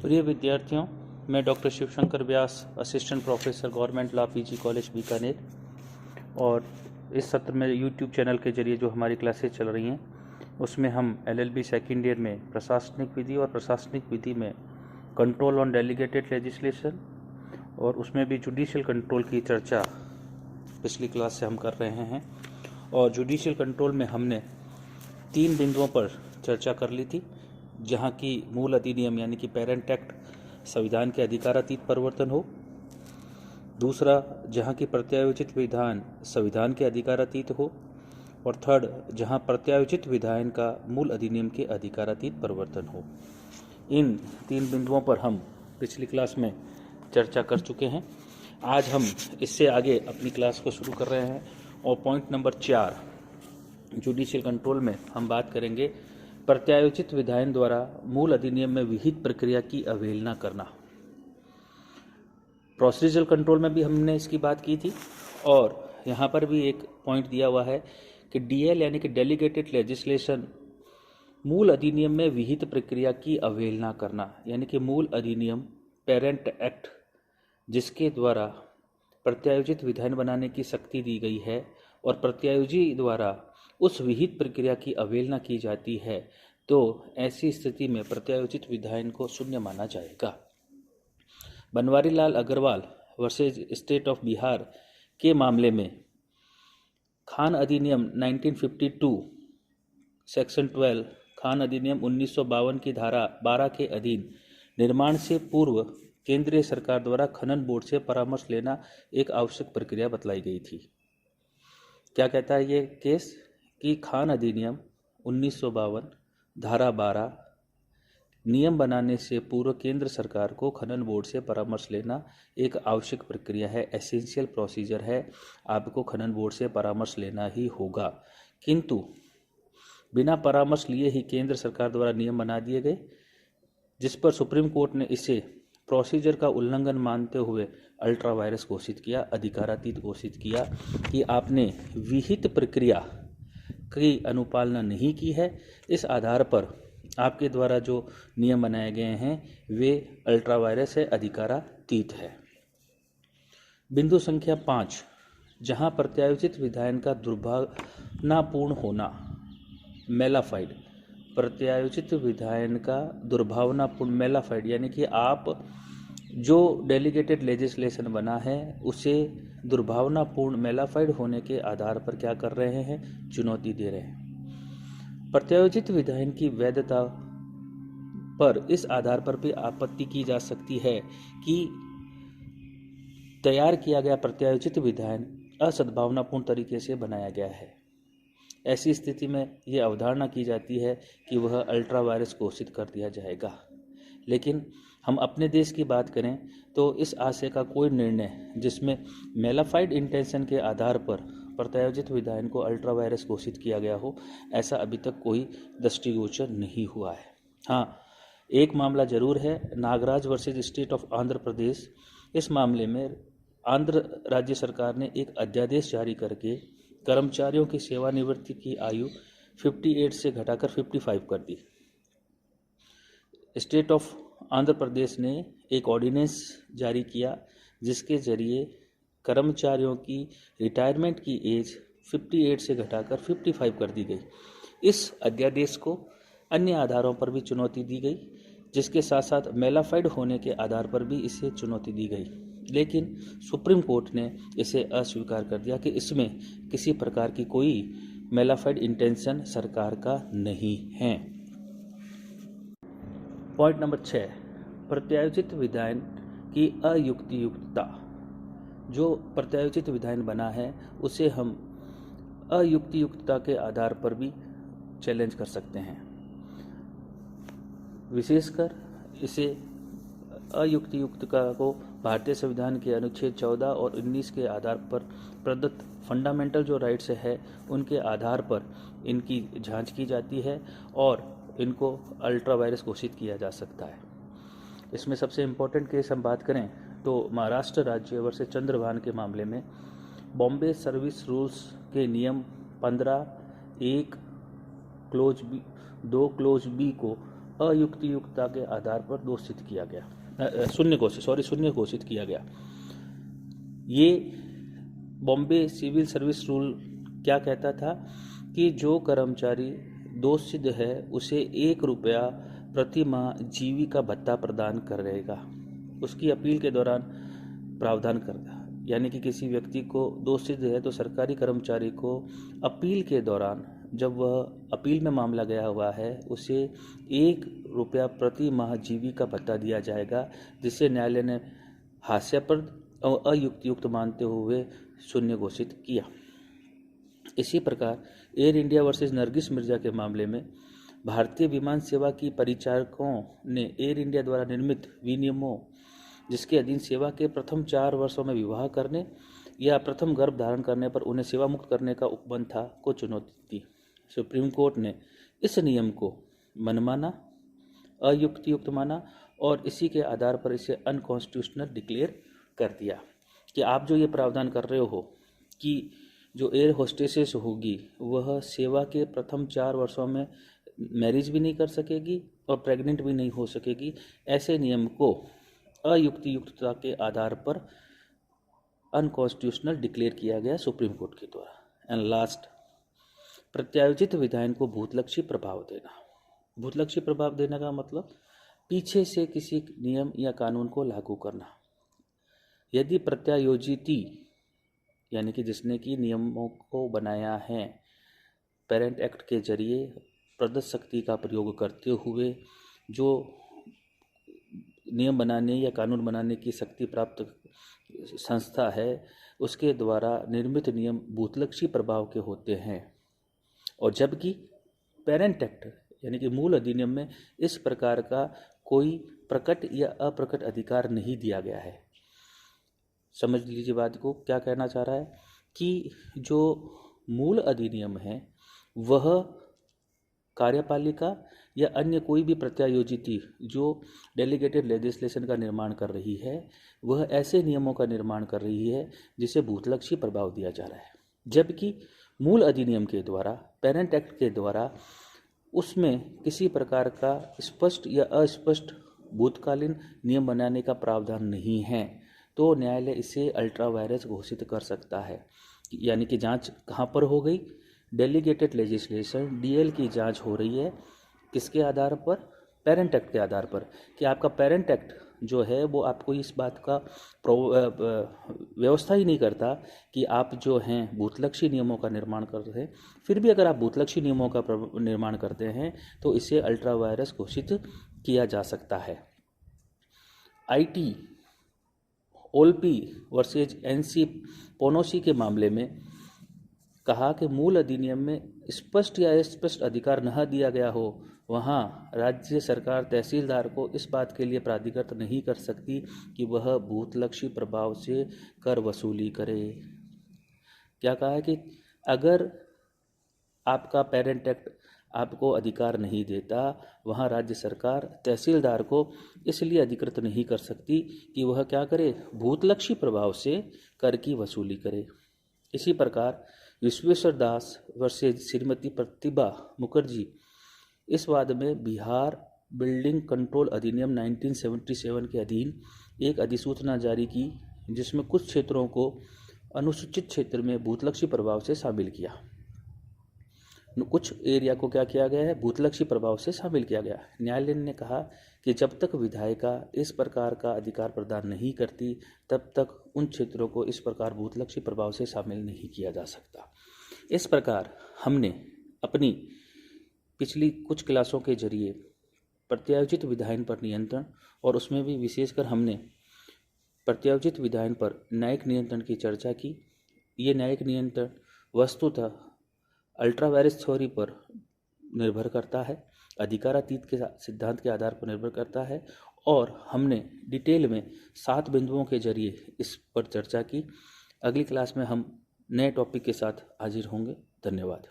प्रिय विद्यार्थियों, मैं doctor Shivshankar Vyas, assistant professor government law PG college Bikaner, और इस सत्र में यूट्यूब चैनल के जरिए जो हमारी क्लासेस चल रही हैं उसमें हम एलएलबी सेकेंड ईयर में प्रशासनिक विधि और प्रशासनिक विधि में कंट्रोल ऑन डेलीगेटेड लेजिस्लेशन और उसमें भी जुडिशियल कंट्रोल की चर्चा पिछली क्लास से हम कर रहे हैं। और जुडिशियल कंट्रोल में हमने 3 बिंदुओं पर चर्चा कर ली थी, जहाँ की मूल अधिनियम यानी कि पेरेंट एक्ट संविधान के अधिकारातीत परिवर्तन हो, दूसरा जहाँ की प्रत्यायोजित विधान संविधान के अधिकारातीत हो, और थर्ड जहाँ प्रत्यायोजित विधान का मूल अधिनियम के अधिकारातीत परिवर्तन हो। इन 3 बिंदुओं पर हम पिछली क्लास में चर्चा कर चुके हैं। आज हम इससे आगे अपनी क्लास को शुरू कर रहे हैं और पॉइंट नंबर 4 जुडिशियल कंट्रोल में हम बात करेंगे प्रत्यायोजित विधान द्वारा मूल अधिनियम में विहित प्रक्रिया की अवहेलना करना। प्रोसीजरल कंट्रोल में भी हमने इसकी बात की थी और यहाँ पर भी एक पॉइंट दिया हुआ है कि डीएल यानी कि डेलीगेटेड लेजिस्लेशन मूल अधिनियम में विहित प्रक्रिया की अवहेलना करना, यानी कि मूल अधिनियम पेरेंट एक्ट जिसके द्वारा प्रत्यायोजित विधान बनाने की शक्ति दी गई है और प्रत्यायोजी द्वारा उस विहित प्रक्रिया की अवहेलना की जाती है, तो ऐसी स्थिति में प्रत्यायोजित विधान को शून्य माना जाएगा। Banwari Lal Agarwal versus state of Bihar के मामले में खान अधिनियम 1952 सेक्शन 12 खान अधिनियम 1952 की धारा 12 के अधीन निर्माण से पूर्व केंद्रीय सरकार द्वारा खनन बोर्ड से परामर्श लेना एक आवश्यक प्रक्रिया बतलाई गई थी। क्या कहता है ये केस कि खान अधिनियम 1952 धारा 12 नियम बनाने से पूर्व केंद्र सरकार को खनन बोर्ड से परामर्श लेना एक आवश्यक प्रक्रिया है, एसेंशियल प्रोसीजर है, आपको खनन बोर्ड से परामर्श लेना ही होगा। किंतु बिना परामर्श लिए ही केंद्र सरकार द्वारा नियम बना दिए गए, जिस पर सुप्रीम कोर्ट ने इसे प्रोसीजर का उल्लंघन मानते हुए अल्ट्रा वायरस घोषित किया, अधिकारातीत घोषित किया कि आपने विहित प्रक्रिया की अनुपालना नहीं की है। इस आधार पर आपके द्वारा जो नियम बनाए गए हैं वे अल्ट्रा वायरस है, अधिकारातीत है। बिंदु संख्या 5, जहां प्रत्यायोजित विधान का दुर्भावनापूर्ण होना, मेलाफाइड, प्रत्यायोजित विधान का दुर्भावनापूर्ण मेलाफाइड यानी कि आप जो डेलीगेटेड लेजिस्लेशन बना है उसे दुर्भावनापूर्ण मेलाफाइड होने के आधार पर क्या कर रहे हैं, चुनौती दे रहे हैं। प्रत्यायोजित विधान की वैधता पर इस आधार पर भी आपत्ति की जा सकती है कि तैयार किया गया प्रत्यायोजित विधान असद्भावनापूर्ण तरीके से बनाया गया है। ऐसी स्थिति में यह अवधारणा की जाती है कि वह अल्ट्रा वायरस घोषित कर दिया जाएगा। लेकिन हम अपने देश की बात करें तो इस आशय का कोई निर्णय जिसमें मेलाफाइड इंटेंशन के आधार पर प्रत्यायोजित विधान को अल्ट्रा वायरस घोषित किया गया हो, ऐसा अभी तक कोई दृष्टिगोचर नहीं हुआ है। हाँ, एक मामला जरूर है, Nagaraj versus state of Andhra Pradesh. इस मामले में आंध्र राज्य सरकार ने एक अध्यादेश जारी करके कर्मचारियों की सेवानिवृत्ति की आयु 58 से घटाकर 55 कर दी। स्टेट ऑफ आंध्र प्रदेश ने एक ऑर्डिनेंस जारी किया जिसके जरिए कर्मचारियों की रिटायरमेंट की एज 58 से घटाकर 55 कर दी गई। इस अध्यादेश को अन्य आधारों पर भी चुनौती दी गई, जिसके साथ साथ मेलाफाइड होने के आधार पर भी इसे चुनौती दी गई, लेकिन सुप्रीम कोर्ट ने इसे अस्वीकार कर दिया कि इसमें किसी प्रकार की कोई मेलाफाइड इंटेंशन सरकार का नहीं है। पॉइंट नंबर 6, प्रत्यायोजित विधान की अयुक्तियुक्तता। जो प्रत्यायोजित विधान बना है उसे हम अयुक्तियुक्तता के आधार पर भी चैलेंज कर सकते हैं। विशेषकर इसे अयुक्तियुक्तता को भारतीय संविधान के अनुच्छेद 14 और 19 के आधार पर प्रदत्त फंडामेंटल जो राइट्स है उनके आधार पर इनकी जांच की जाती है और इनको अल्ट्रा वायरस घोषित किया जा सकता है। इसमें सबसे इम्पोर्टेंट केस हम बात करें तो महाराष्ट्र राज्य वर्सेज चंद्रभान के मामले में बॉम्बे सर्विस रूल्स के नियम 15(1) क्लोज बी 2 क्लोज बी को अयुक्तियुक्तता के आधार पर दोषित किया गया, शून्य घोषित किया गया। ये बॉम्बे सिविल सर्विस रूल क्या कहता था कि जो कर्मचारी दोष सिद्ध है उसे 1 रुपया प्रति माह जीविका भत्ता प्रदान करेगा, उसकी अपील के दौरान प्रावधान करता। यानी कि किसी व्यक्ति को दोष सिद्ध है तो सरकारी कर्मचारी को अपील के दौरान, जब वह अपील में मामला गया हुआ है, उसे 1 रुपया प्रति माह जीविका भत्ता दिया जाएगा, जिसे न्यायालय ने हास्यास्पद और अयुक्तियुक्त मानते हुए शून्य घोषित किया। इसी प्रकार air India versus Nargis Mirza के मामले में भारतीय विमान सेवा की परिचारकों ने एयर इंडिया द्वारा निर्मित विनियमों, जिसके अधीन सेवा के प्रथम 4 वर्षों में विवाह करने या प्रथम गर्भ धारण करने पर उन्हें सेवा मुक्त करने का उपबंध था, को चुनौती दी। सुप्रीम कोर्ट ने इस नियम को मनमाना, अयुक्तियुक्त माना और इसी के आधार पर इसे अनकॉन्स्टिट्यूशनल डिक्लेयर कर दिया कि आप जो ये प्रावधान कर रहे हो कि जो एयर होस्टेसेस होगी वह सेवा के प्रथम 4 वर्षों में मैरिज भी नहीं कर सकेगी और प्रेग्नेंट भी नहीं हो सकेगी, ऐसे नियम को अयुक्तियुक्तता के आधार पर अनकॉन्स्टिट्यूशनल डिक्लेयर किया गया सुप्रीम कोर्ट के द्वारा। एंड लास्ट, प्रत्यायोजित विधायन को भूतलक्षी प्रभाव देना। भूतलक्षी प्रभाव देने का मतलब पीछे से किसी नियम या कानून को लागू करना। यदि प्रत्यायोजिती यानी कि जिसने कि नियमों को बनाया है पेरेंट एक्ट के जरिए प्रदत्त शक्ति का प्रयोग करते हुए जो नियम बनाने या कानून बनाने की शक्ति प्राप्त संस्था है, उसके द्वारा निर्मित नियम भूतलक्षी प्रभाव के होते हैं, और जबकि पेरेंट एक्ट यानी कि मूल अधिनियम में इस प्रकार का कोई प्रकट या अप्रकट अधिकार नहीं दिया गया है। समझ लीजिए बात को, क्या कहना चाह रहा है कि जो मूल अधिनियम है वह कार्यपालिका या अन्य कोई भी प्रत्यायोजिती जो डेलीगेटेड लेजिस्लेशन का निर्माण कर रही है, वह ऐसे नियमों का निर्माण कर रही है जिसे भूतलक्षी प्रभाव दिया जा रहा है, जबकि मूल अधिनियम के द्वारा, पेरेंट एक्ट के द्वारा उसमें किसी प्रकार का स्पष्ट या अस्पष्ट भूतकालीन नियम बनाने का प्रावधान नहीं है, तो न्यायालय इसे अल्ट्रा वायरस घोषित कर सकता है। यानी कि जांच कहाँ पर हो गई? डेलीगेटेड लेजिस्लेशन डीएल की जांच हो रही है, किसके आधार पर? पेरेंट एक्ट के आधार पर, कि आपका पेरेंट एक्ट जो है वो आपको इस बात का व्यवस्था ही नहीं करता कि आप जो हैं भूतलक्षी नियमों का निर्माण कर रहे हैं। फिर भी अगर आप भूतलक्षी नियमों का निर्माण करते हैं तो इसे अल्ट्रा वायरस घोषित किया जा सकता है। आईटी ओल्पी वर्सेज एनसी पोनोसी के मामले में कहा कि मूल अधिनियम में स्पष्ट या अस्पष्ट अधिकार न दिया गया हो, वहाँ राज्य सरकार तहसीलदार को इस बात के लिए प्राधिकृत नहीं कर सकती कि वह भूतलक्षी प्रभाव से कर वसूली करे। क्या कहा है कि अगर आपका पेरेंट एक्ट आपको अधिकार नहीं देता, वहाँ राज्य सरकार तहसीलदार को इसलिए अधिकृत नहीं कर सकती कि वह क्या करे? भूतलक्षी प्रभाव से कर की वसूली करे। इसी प्रकार विश्वेश्वर दास वर्सेज श्रीमती प्रतिभा मुखर्जी, इस वाद में बिहार बिल्डिंग कंट्रोल अधिनियम 1977 के अधीन एक अधिसूचना जारी की, जिसमें कुछ क्षेत्रों को अनुसूचित क्षेत्र में भूतलक्षी प्रभाव से शामिल किया। कुछ एरिया को क्या किया गया है? भूतलक्षी प्रभाव से शामिल किया गया। न्यायालय ने कहा कि जब तक विधायिका इस प्रकार का अधिकार प्रदान नहीं करती, तब तक उन क्षेत्रों को इस प्रकार भूतलक्षी प्रभाव से शामिल नहीं किया जा सकता। इस प्रकार हमने अपनी पिछली कुछ क्लासों के जरिए प्रत्यायोजित विधायन पर नियंत्रण, और उसमें भी विशेषकर हमने प्रत्यायोजित विधायन पर न्यायिक नियंत्रण की चर्चा की। ये न्यायिक नियंत्रण वस्तुतः अल्ट्रा वायरस थ्योरी पर निर्भर करता है, अधिकारातीत के सिद्धांत के आधार पर निर्भर करता है, और हमने डिटेल में 7 बिंदुओं के जरिए इस पर चर्चा की। अगली क्लास में हम नए टॉपिक के साथ हाजिर होंगे। धन्यवाद।